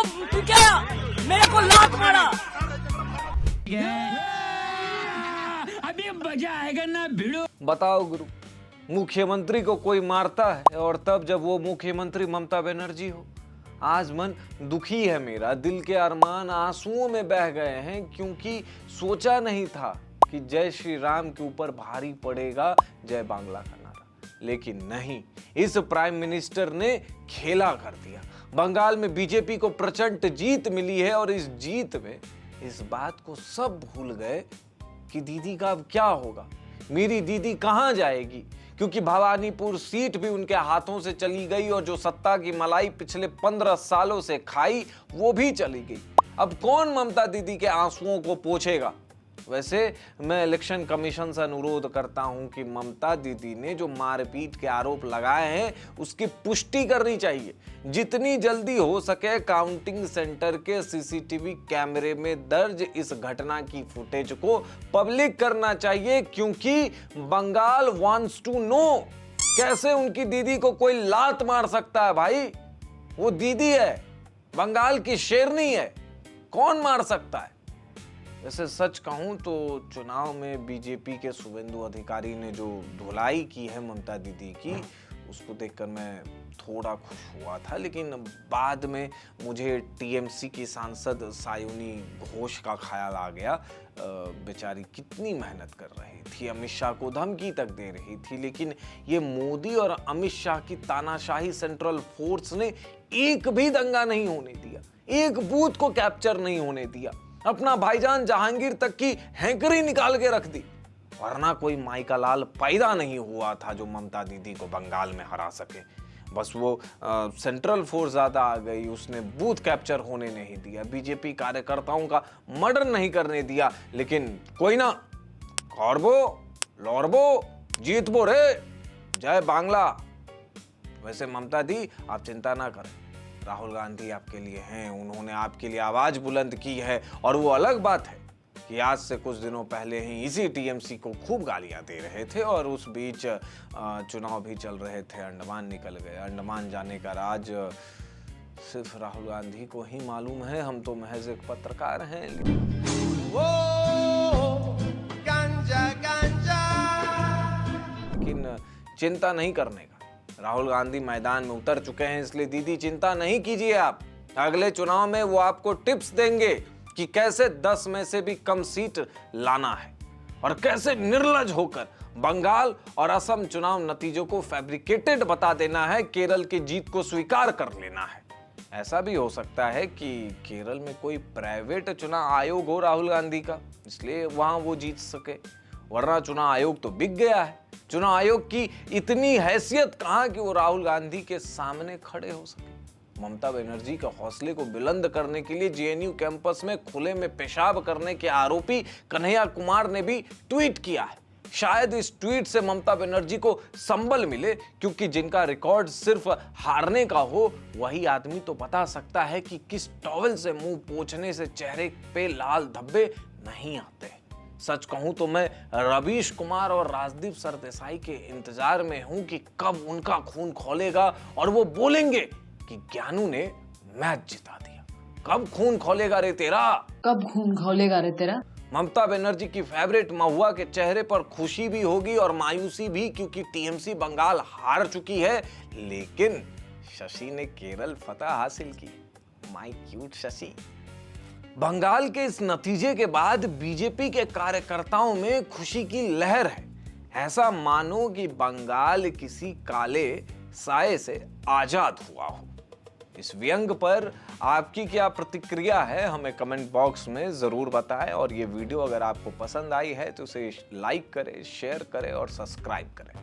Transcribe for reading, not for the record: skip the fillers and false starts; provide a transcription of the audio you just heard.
तू क्या मेरे को लात मारा? अभी मजा आएगा ना भिड़ो। बताओ गुरु, मुख्यमंत्री को कोई मारता है और तब जब वो मुख्यमंत्री ममता बनर्जी हो। आज मन दुखी है मेरा, दिल के अरमान आंसुओं में बह गए हैं, क्योंकि सोचा नहीं था कि जय श्री राम के ऊपर भारी पड़ेगा जय बांग्ला का नारा। लेकिन नहीं, इस प्राइम मिनिस्टर ने खेला कर दिया। बंगाल में बीजेपी को प्रचंड जीत मिली है और इस जीत में इस बात को सब भूल गए कि दीदी का अब क्या होगा, मेरी दीदी कहां जाएगी, क्योंकि भवानीपुर सीट भी उनके हाथों से चली गई और जो सत्ता की मलाई पिछले 15 सालों से खाई वो भी चली गई। अब कौन ममता दीदी के आंसुओं को पोंछेगा? वैसे मैं इलेक्शन कमीशन से अनुरोध करता हूं कि ममता दीदी ने जो मारपीट के आरोप लगाए हैं उसकी पुष्टि करनी चाहिए। जितनी जल्दी हो सके काउंटिंग सेंटर के सीसीटीवी कैमरे में दर्ज इस घटना की फुटेज को पब्लिक करना चाहिए, क्योंकि बंगाल वांट्स टू नो कैसे उनकी दीदी को कोई लात मार सकता है। भाई वो दीदी है, बंगाल की शेरनी है, कौन मार सकता है? वैसे सच कहूं तो चुनाव में बीजेपी के शुभेंदु अधिकारी ने जो धुलाई की है ममता दीदी की, उसको देखकर मैं थोड़ा खुश हुआ था, लेकिन बाद में मुझे टीएमसी की सांसद सायोनी घोष का ख्याल आ गया। बेचारी कितनी मेहनत कर रही थी, अमित शाह को धमकी तक दे रही थी, लेकिन ये मोदी और अमित शाह की तानाशाही सेंट्रल फोर्स ने एक भी दंगा नहीं होने दिया, एक बूथ को कैप्चर नहीं होने दिया, अपना भाईजान जहांगीर तक की हैंकरी निकाल के रख दी। वरना कोई माइका लाल पैदा नहीं हुआ था जो ममता दीदी को बंगाल में हरा सके। बस वो सेंट्रल फोर्स ज्यादा आ गई, उसने बूथ कैप्चर होने नहीं दिया, बीजेपी कार्यकर्ताओं का मर्डर नहीं करने दिया। लेकिन कोई ना, करबो लड़बो जीतबो रे, जय बांग्ला। वैसे ममता दी आप चिंता ना करें, राहुल गांधी आपके लिए हैं, उन्होंने आपके लिए आवाज बुलंद की है। और वो अलग बात है कि आज से कुछ दिनों पहले ही इसी टीएमसी को खूब गालियां दे रहे थे और उस बीच चुनाव भी चल रहे थे, अंडमान निकल गए। अंडमान जाने का राज सिर्फ राहुल गांधी को ही मालूम है, हम तो महज एक पत्रकार हैं। लेकिन चिंता नहीं करने का, राहुल गांधी मैदान में उतर चुके हैं, इसलिए दीदी चिंता नहीं कीजिए आप। अगले चुनाव में वो आपको टिप्स देंगे कि कैसे 10 में से भी कम सीट लाना है और कैसे निर्लज होकर बंगाल और असम चुनाव नतीजों को फैब्रिकेटेड बता देना है, केरल की जीत को स्वीकार कर लेना है। ऐसा भी हो सकता है कि केरल में कोई प्राइवेट चुनाव आयोग हो राहुल गांधी का, इसलिए वहां वो जीत सके, वरना चुनाव आयोग तो बिक गया है। चुनाव आयोग की इतनी हैसियत कहां कि वो राहुल गांधी के सामने खड़े हो सके। ममता बनर्जी के हौसले को बुलंद करने के लिए जेएनयू कैंपस में खुले में पेशाब करने के आरोपी कन्हैया कुमार ने भी ट्वीट किया है। शायद इस ट्वीट से ममता बनर्जी को संबल मिले, क्योंकि जिनका रिकॉर्ड सिर्फ हारने का हो वही आदमी तो बता सकता है कि किस टॉवल से मुंह पोंछने से चेहरे पे लाल धब्बे नहीं आते। सच कहूं तो मैं रवीश कुमार और राजदीप सरदेसाई के इंतजार में हूं कि कब उनका खून खौलेगा और वो बोलेंगे कि ज्ञानू ने मैच जिता दिया। कब खून खौलेगा रे तेरा? कब खून खौलेगा रे तेरा? ममता बनर्जी की फेवरेट महुआ के चेहरे पर खुशी भी होगी और मायूसी भी, क्योंकि टीएमसी बंगाल हार चुकी है, लेकिन शशि ने केरल फतह हासिल की। My cute Shashi. बंगाल के इस नतीजे के बाद बीजेपी के कार्यकर्ताओं में खुशी की लहर है। ऐसा मानो कि बंगाल किसी काले साए से आजाद हुआ हो। इस व्यंग पर आपकी क्या प्रतिक्रिया है, हमें कमेंट बॉक्स में जरूर बताएं। और ये वीडियो अगर आपको पसंद आई है तो उसे लाइक करें, शेयर करें और सब्सक्राइब करें।